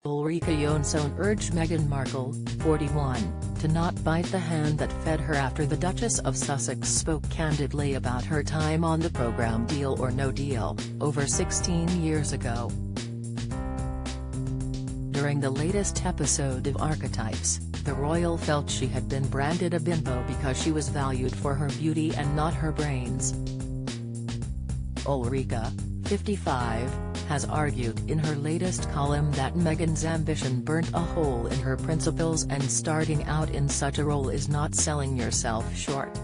Ulrika Jonsson urged Meghan Markle, 41, to not bite the hand that fed her after the Duchess of Sussex spoke candidly about her time on the programme Deal or No Deal, over 16 years ago. During the latest episode of Archetypes, the royal felt she had been branded a bimbo because she was valued for her beauty and not her brains. Ulrika, 55, has argued in her latest column that Meghan's ambition burnt a hole in her principles and starting out in such a role is not selling yourself short.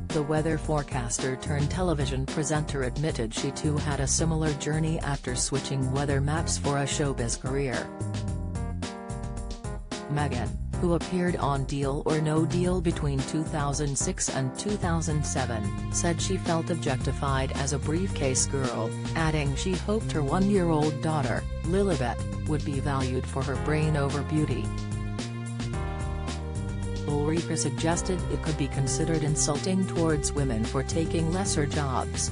The weather forecaster turned television presenter admitted she too had a similar journey after switching weather maps for a showbiz career. Meghan, who appeared on Deal or No Deal between 2006 and 2007, said she felt objectified as a briefcase girl, adding she hoped her one-year-old daughter, Lilibet, would be valued for her brain over beauty. Ulrika suggested it could be considered insulting towards women for taking lesser jobs.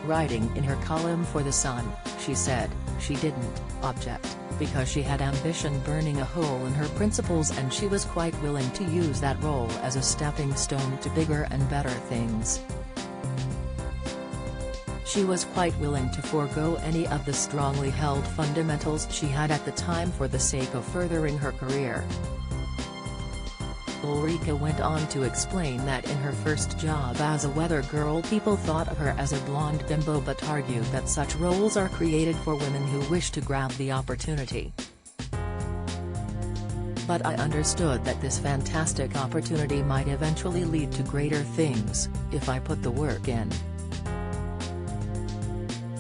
Writing in her column for The Sun, she said, she didn't object, because she had ambition burning a hole in her principles and she was quite willing to use that role as a stepping stone to bigger and better things. She was quite willing to forego any of the strongly held fundamentals she had at the time for the sake of furthering her career. Ulrika went on to explain that in her first job as a weather girl people thought of her as a blonde bimbo but argued that such roles are created for women who wish to grab the opportunity. But I understood that this fantastic opportunity might eventually lead to greater things, if I put the work in.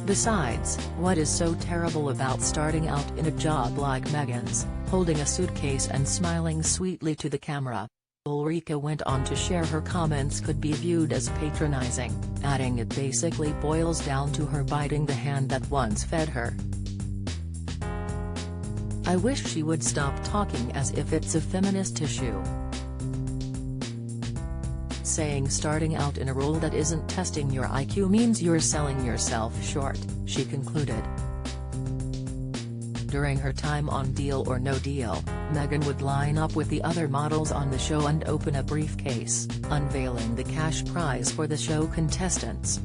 Besides, what is so terrible about starting out in a job like Meghan's, holding a suitcase and smiling sweetly to the camera? Ulrika went on to share her comments could be viewed as patronizing, adding it basically boils down to her biting the hand that once fed her. I wish she would stop talking as if it's a feminist issue. Saying starting out in a role that isn't testing your IQ means you're selling yourself short, she concluded. During her time on Deal or No Deal, Meghan would line up with the other models on the show and open a briefcase, unveiling the cash prize for the show contestants.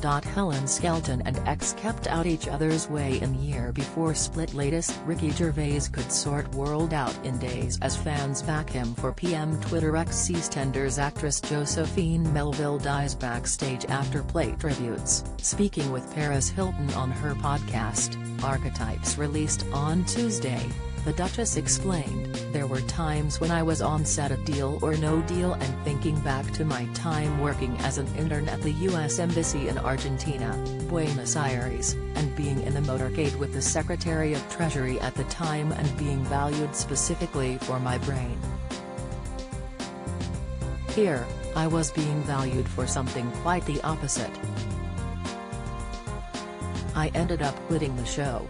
Helen Skelton and X kept out each other's way in year before split. Latest Ricky Gervais could sort world out in days as fans back him for PM Twitter. X EastEnders actress Josephine Melville dies backstage after play tributes. Speaking with Paris Hilton on her podcast, Archetypes, released on Tuesday, the Duchess explained, "There were times when I was on set of Deal or No Deal and thinking back to my time working as an intern at the U.S. Embassy in Argentina, Buenos Aires, and being in the motorcade with the Secretary of Treasury at the time and being valued specifically for my brain. Here, I was being valued for something quite the opposite. I ended up quitting the show.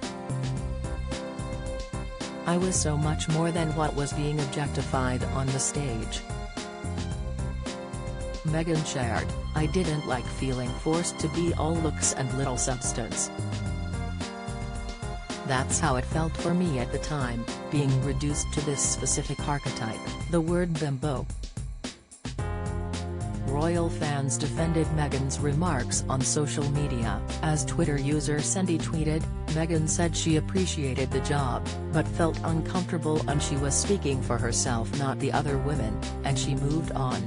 I was so much more than what was being objectified on the stage." Meghan shared, "I didn't like feeling forced to be all looks and little substance. That's how it felt for me at the time, being reduced to this specific archetype, the word bimbo." Royal fans defended Meghan's remarks on social media, as Twitter user Sandy tweeted, "Meghan said she appreciated the job, but felt uncomfortable and she was speaking for herself not the other women, and she moved on."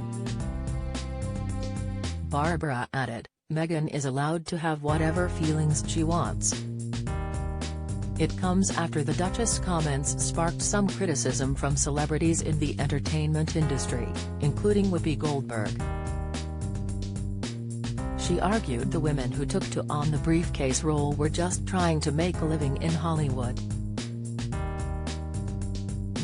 Barbara added, "Meghan is allowed to have whatever feelings she wants." It comes after the Duchess' comments sparked some criticism from celebrities in the entertainment industry, including Whoopi Goldberg. She argued the women who took on the briefcase role were just trying to make a living in Hollywood.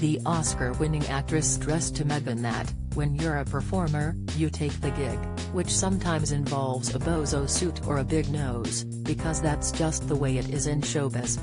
The Oscar-winning actress stressed to Meghan that, when you're a performer, you take the gig, which sometimes involves a bozo suit or a big nose, because that's just the way it is in showbiz.